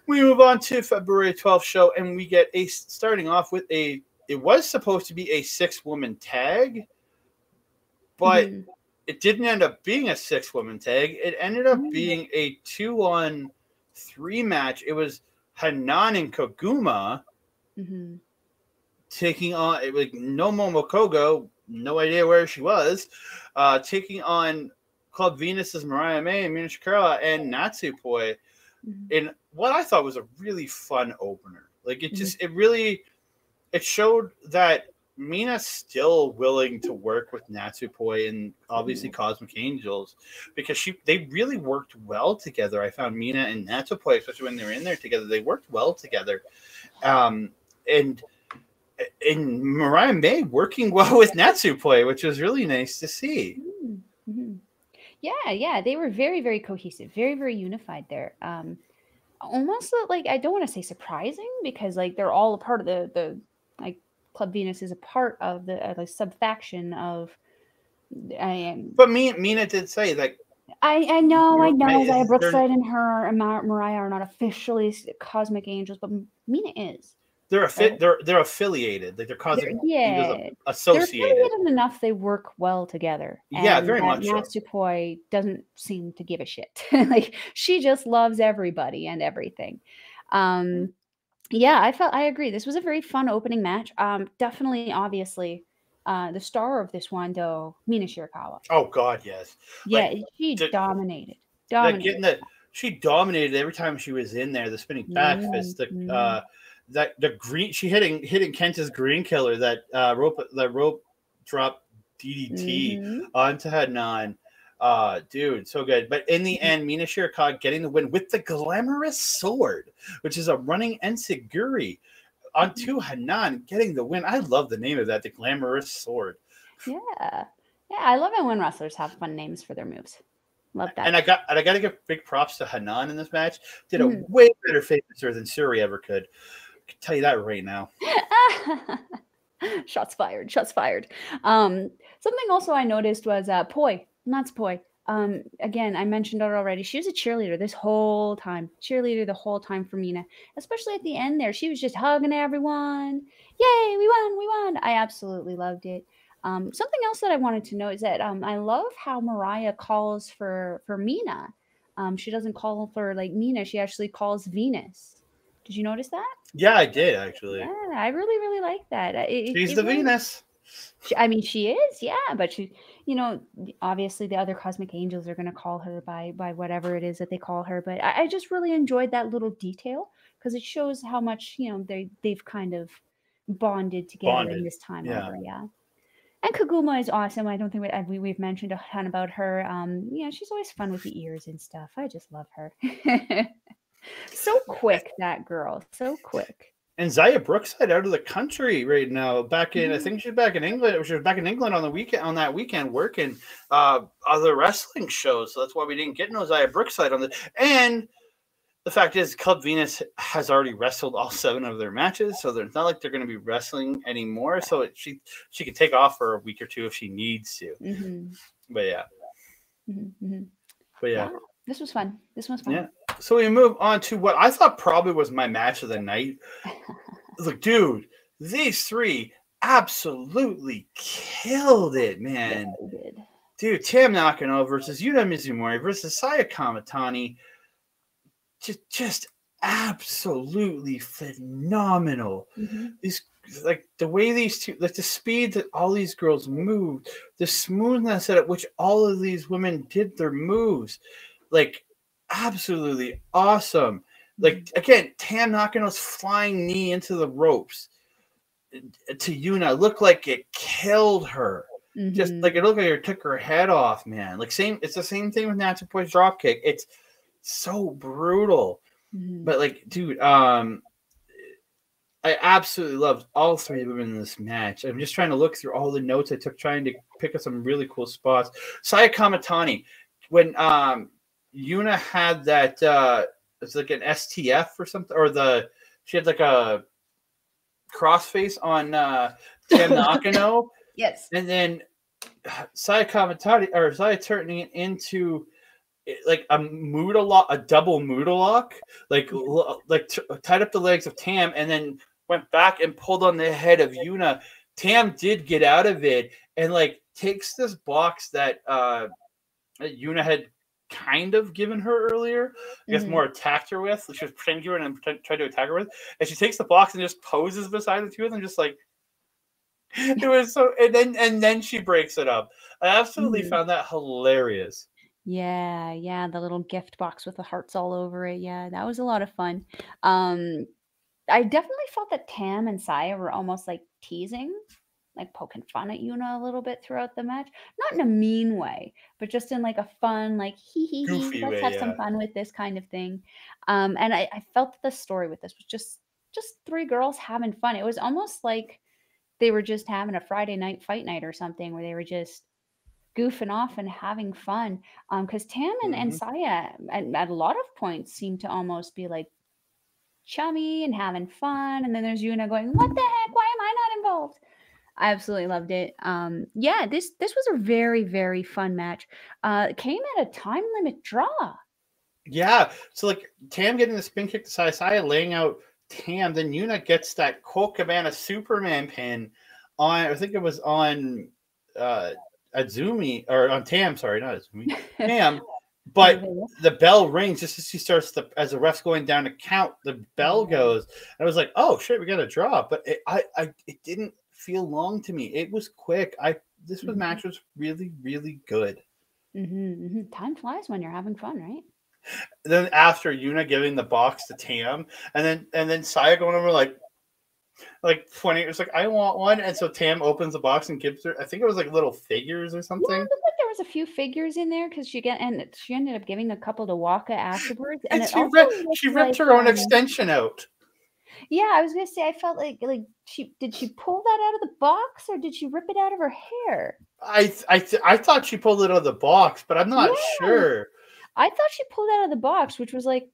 We move on to February 12th show, and we get starting off with it was supposed to be a 6-woman tag, but it didn't end up being a 6-woman tag. It ended up being a 2-on-3 match. It was Hanan and Koguma taking on no Momokogo, no idea where she was, taking on Club Venus's Mariah May and Mina Shakira and Natsupoi in what I thought was a really fun opener. Like it showed that Mina's still willing to work with Natsupoi and obviously Cosmic Angels because they really worked well together. I found Mina and Natsupoi, especially when they were in there together, they worked well together. And Mariah May working well with Natsupoi, which was really nice to see. Yeah, they were very, very cohesive, very, very unified there. Almost like, I don't want to say surprising because like they're all a part of the like Club Venus is a part of the like sub-faction of. But Mina did say like. I know. Xia Brookside and her and Mariah are not officially Cosmic Angels, but Mina is. They're affiliated. Like they're Cosmic Angels associated. They're affiliated enough. They work well together. Yeah, very much. Natsupoi doesn't seem to give a shit. Like she just loves everybody and everything. Yeah, I agree. This was a very fun opening match. Definitely, obviously, the star of this one, though, Mina Shirakawa. Oh God, yes. Yeah, she dominated. She dominated every time she was in there. The spinning back fist, the green. She hitting Kenta's green killer. That rope drop DDT onto Hanan. Dude, so good. But in the end, Mina Shirakawa getting the win with the glamorous sword, which is a running enziguri onto Hanan, getting the win. I love the name of that, the glamorous sword. Yeah, I love it when wrestlers have fun names for their moves. Love that. And I got to give big props to Hanan in this match. Did a way better finisher than Suri ever could. I can tell you that right now. Shots fired. Something also I noticed was Poi. Natsupoi. Again, I mentioned it already. She was a cheerleader this whole time. Cheerleader the whole time for Mina. Especially at the end there. She was just hugging everyone. Yay, we won. I absolutely loved it. Something else that I wanted to note is that I love how Mariah calls for Mina. She doesn't call for like Mina. She actually calls Venus. Did you notice that? Yeah, I did actually. Yeah, I really, really like that. She's the Venus. She is, yeah, but she, obviously the other Cosmic Angels are going to call her by whatever it is that they call her. But I just really enjoyed that little detail because it shows how much, they've kind of bonded together in this time over. Yeah. And Koguma is awesome. I don't think we've mentioned a ton about her. She's always fun with the ears and stuff. I just love her. So quick, that girl. So quick. And Xia Brookside out of the country right now. Back in, I think she's back in England. She was back in England on that weekend working other wrestling shows. So that's why we didn't get no Xia Brookside on the. And the fact is, Club Venus has already wrestled all 7 of their matches, so it's not like they're going to be wrestling anymore. So she could take off for a week or two if she needs to. But yeah. But yeah. Wow. This was fun. Yeah. So we move on to what I thought probably was my match of the night. Look, dude, these 3 absolutely killed it, man. Yeah, they did. Dude, Tam Nakano versus Yuta Mizumori versus Saya Kamatani. Just absolutely phenomenal. These like the way these two, like the speed that all these girls moved, the smoothness at which all of these women did their moves, like absolutely awesome. Like again, Tam Nakano's flying knee into the ropes to Yuna looked like it killed her. Just like it looked like it took her head off, man. Like it's the same thing with Natsupoi's dropkick. It's so brutal. But like, dude, I absolutely loved all 3 women in this match. I'm just trying to look through all the notes I took, trying to pick up some really cool spots. Saya Kamatani, when Yuna had that it's like an STF or something, or she had like a crossface on Tam Nakano. Yes. And then Saya Kamatani, or Saya turning it into like a Muda lock, a double Muda lock, tied up the legs of Tam and then went back and pulled on the head of Yuna. Tam did get out of it and like takes this box that Yuna had kind of given her earlier. I guess more attacked her with. She was pretending to her and tried to attack her with. And she takes the box and just poses beside the two of them, just like it was so. And then she breaks it up. I absolutely found that hilarious. Yeah, the little gift box with the hearts all over it. Yeah, that was a lot of fun. I definitely felt that Tam and Saya were almost like teasing, like poking fun at Yuna a little bit throughout the match. Not in a mean way, but just in like a fun, like hee, Goofy let's way, have some fun with this kind of thing. And I felt that the story with this was just three girls having fun. It was almost like they were just having a Friday night fight night or something where they were just goofing off and having fun. Because Tam and Saya at a lot of points seemed to almost be like chummy and having fun. And then there's Yuna going, "What the heck? Why am I not involved?" I absolutely loved it. Yeah, this was a very, very fun match. It came at a time limit draw. Yeah. So like Tam getting the spin kick to Saya laying out Tam, then Yuna gets that Colt Cabana Superman pin on, I think it was on Azumi, or on Tam, sorry, not Azumi, Tam. But the bell rings just as she starts as the ref's going down to count, the bell goes. I was like, oh shit, we got a draw. But it didn't feel long to me. It was quick. This match was really, really good. Time flies when you're having fun, right? Then after Yuna giving the box to Tam, and then Saya going over like 20, it's like, I want one. And so Tam opens the box and gives her, I think it was like little figures or something. Yeah, it looked like there was a few figures in there because she ended up giving a couple to Waka afterwards. And she ripped her own extension out. Yeah, I was gonna say, I felt like did she pull that out of the box or did she rip it out of her hair? I thought she pulled it out of the box, but I'm not sure. I thought she pulled it out of the box, which was like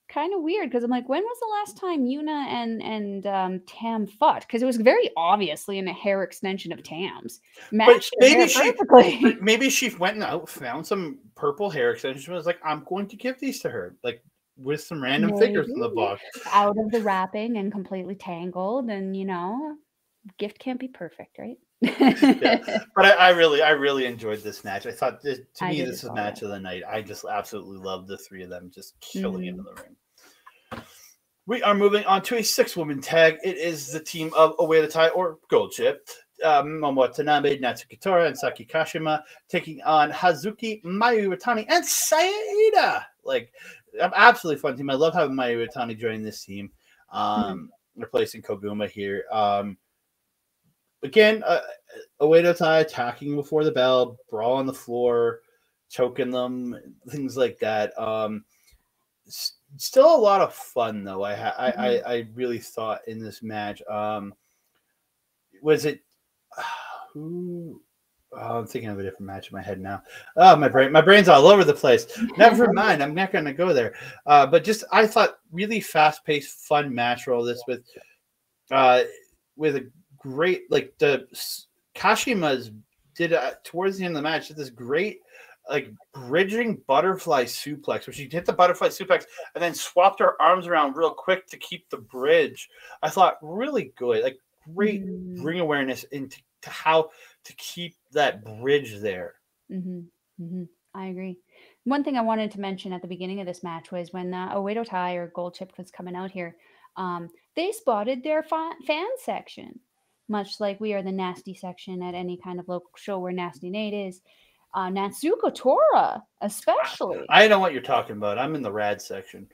kind of weird because I'm like, when was the last time Yuna and Tam fought? Because it was very obviously in a hair extension of Tam's. But maybe she went out, found some purple hair extensions, and was like, I'm going to give these to her, like with some random figures in the box. Out of the wrapping and completely tangled, and gift can't be perfect, right? Yeah. But I really enjoyed this match. I thought this is match of the night. I just absolutely loved the three of them just killing into the ring. We are moving on to a 6-woman tag. It is the team of Oedo Tai, or Gold Chip, Momo Watanabe, Natsuki Tora, and Saki Kashima, taking on Hazuki, Mayu Iwatani, and Saya Iida. Like, an absolutely fun team. I love having Mayu Iwatani join this team, replacing Koguma here. Again, Oedo Tai attacking before the bell, brawl on the floor, choking them, things like that. Still a lot of fun though. I really thought in this match. Was it who? Oh, I'm thinking of a different match in my head now. Oh, my brain's all over the place. Never mind. I'm not going to go there. But just I thought really fast-paced, fun match roll this with a great, like the Kashima's did towards the end of the match, did this great like bridging butterfly suplex where she hit the butterfly suplex and then swapped her arms around real quick to keep the bridge. I thought really good, like great ring awareness into how to keep that bridge there. I agree. One thing I wanted to mention at the beginning of this match was when Oedo Tai or Gold Chip was coming out here, they spotted their fan section. Much like we are the nasty section at any kind of local show where Nasty Nate is. Natsuko Tora, especially. I know what you're talking about. I'm in the rad section.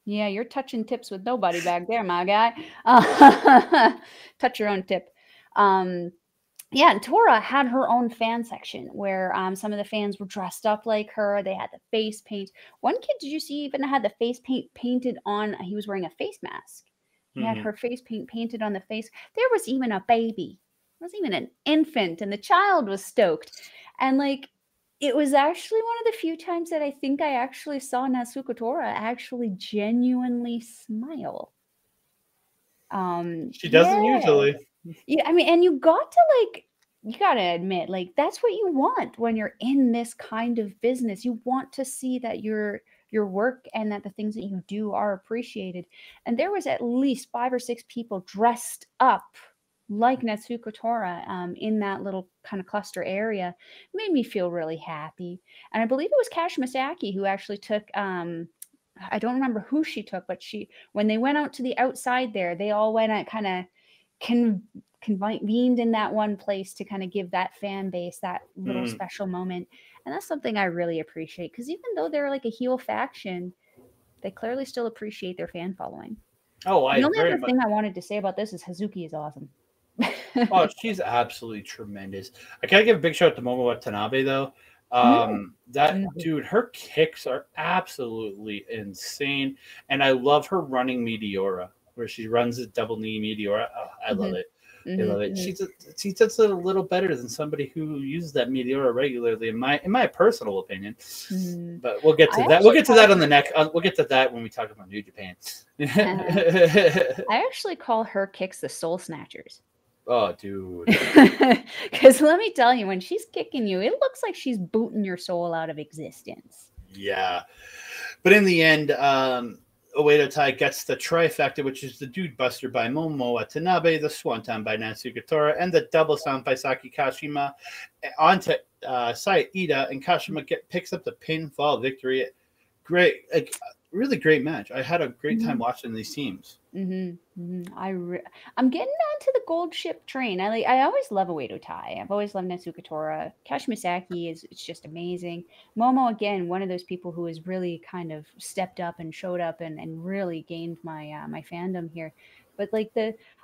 Yeah, you're touching tips with nobody back there, my guy. Touch your own tip. Yeah, and Tora had her own fan section where some of the fans were dressed up like her. They had the face paint. One kid, did you see, even had the face paint painted on? He was wearing a face mask. He had her face paint painted on the face. There was even a baby. There was even an infant, and the child was stoked. And like, it was actually one of the few times that I think I actually saw Natsuko Tora actually genuinely smile. She doesn't usually. Yeah, I mean, and you got to like you got to admit, like, that's what you want when you're in this kind of business. You want to see that your work and that the things that you do are appreciated. And there was at least 5 or 6 people dressed up like Natsuko Tora in that little kind of cluster area. It made me feel really happy. And I believe it was Kash Misaki who actually took I don't remember who she took, but when they went out to the outside there, they all went at kind of convened in that one place to kind of give that fan base that little special moment. And that's something I really appreciate, because even though they're like a heel faction, they clearly still appreciate their fan following. Oh, the only other thing I wanted to say about this is Hazuki is awesome. Oh, she's absolutely tremendous. I gotta give a big shout out to Momo Watanabe though. Dude, her kicks are absolutely insane, and I love her running Meteora, where she runs a double knee Meteora. Oh, I love it. I love it. She does it a little better than somebody who uses that Meteora regularly, in my personal opinion. But we'll get to that. We'll get to that on the next. We'll get to that when we talk about New Japan. I actually call her kicks the Soul Snatchers. Oh, dude. Because let me tell you, when she's kicking you, it looks like she's booting your soul out of existence. Yeah. But in the end, Oedo Tai gets the trifecta, which is the Dude Buster by Momo Watanabe, the Swanton by Natsuko Tora, and the Double Sound by Saki Kashima onto Saya Iida, and Kashima picks up the pinfall victory. Great. Really great match. I had a great time watching these teams. I'm getting onto the gold ship train. I always love Oedo Tai. I've always loved Natsuko Tora. Kash Misaki it's just amazing. Momo, again, one of those people who has really kind of stepped up and showed up and really gained my my fandom here. But like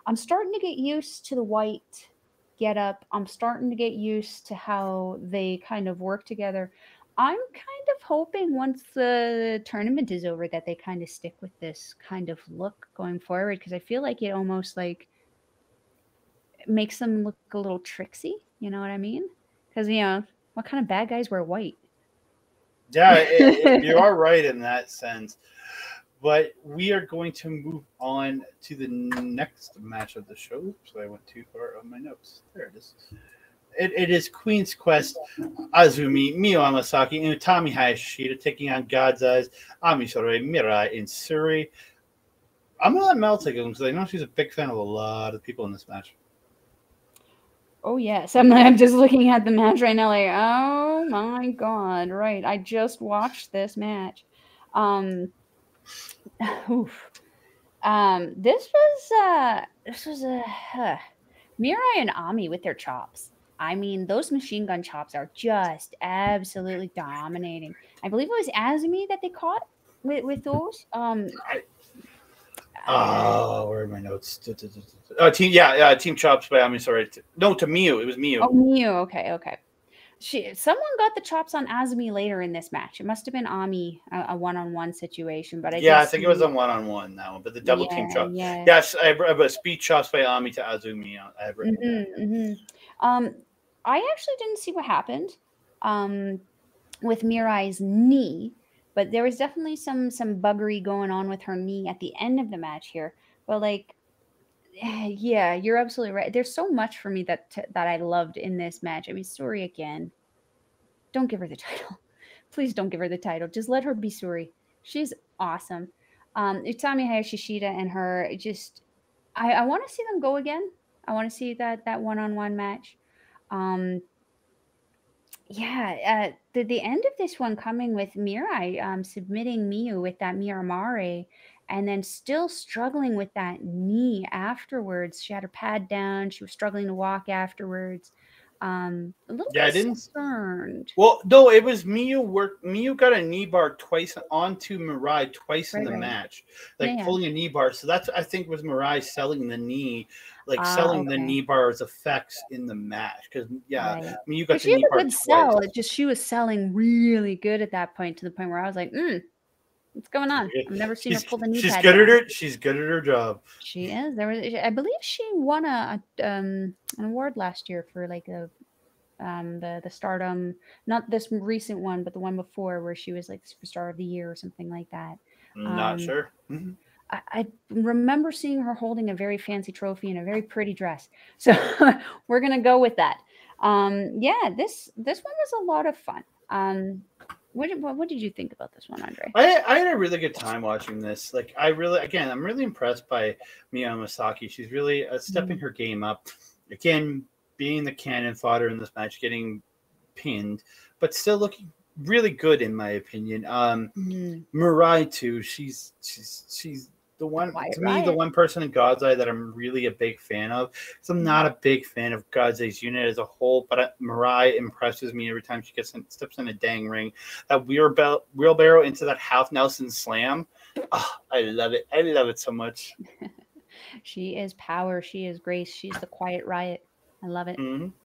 I'm starting to get used to the white get up. I'm starting to get used to how they kind of work together. I'm kind of hoping once the tournament is over that they kind of stick with this kind of look going forward, because I feel like it almost like makes them look a little tricksy. You know what I mean? Because, what kind of bad guys wear white? Yeah, you are right in that sense. But we are going to move on to the next match of the show. So I went too far on my notes. There it is. It is Queen's Quest, Azumi, Miyu Amasaki, and Utami Hayashishita taking on God's Eyes, Amisore, Mirai, and Suri. I'm going to let Mel take it because I know she's a big fan of a lot of people in this match. Oh, yes. I'm just looking at the match right now like, oh, my God. Right. I just watched this match. This was Mirai and Ami with their chops. I mean, those machine gun chops are just absolutely dominating. I believe it was Azumi that they caught with those. Where are my notes? Team chops by Ami. Sorry, to Miyu. It was Miyu. Oh, Miyu. Okay. Someone got the chops on Azumi later in this match. It must have been Ami, a one-on-one situation. But I think it was a one-on-one that one. But the double team chop. Yeah. Yes, I have a speed chops by Ami to Azumi. I have written I actually didn't see what happened with Mirai's knee, but there was definitely some buggery going on with her knee at the end of the match here. But yeah, you're absolutely right. There's so much for me that I loved in this match. I mean, Suri again. Don't give her the title. Please don't give her the title. Just let her be Suri. She's awesome. Utami Hayashishita and her just I want to see them go again. I want to see that one-on-one match. The end of this one coming with Mirai submitting Miyu with that Miramare, and then still struggling with that knee afterwards. She had her pad down. She was struggling to walk afterwards. A little bit concerned. Well, no, it was Miyu got a knee bar twice onto Mirai twice in the match, pulling a knee bar. So that's, I think, was Mirai selling the knee, selling the knee bar's effects in the match. Because Miyu got the knee bar twice. Sell. It just, she was selling really good at that point, to the point where I was like, what's going on? I've never seen her pull the knee pad. She's good at her job. She is. I believe she won an award last year for the Stardom, not this recent one, but the one before, where she was Superstar of the Year or something like that. Not sure. I remember seeing her holding a very fancy trophy in a very pretty dress. So we're gonna go with that. Yeah, this one was a lot of fun. What did you think about this one, Andre? I had a really good time watching this. Like, I'm really impressed by Mia Masaki. She's really stepping her game up. Again, being the cannon fodder in this match, getting pinned, but still looking really good in my opinion. Mirai too. She's the one Quiet to me, Riot. the one person in God's Eye that I'm really a big fan of. Because I'm not a big fan of God's Eye's unit as a whole, but Mirai impresses me every time she steps in a dang ring. That wheelbarrow into that half Nelson slam. Oh, I love it. I love it so much. She is power. She is grace. She's the Quiet Riot. I love it. Mm-hmm.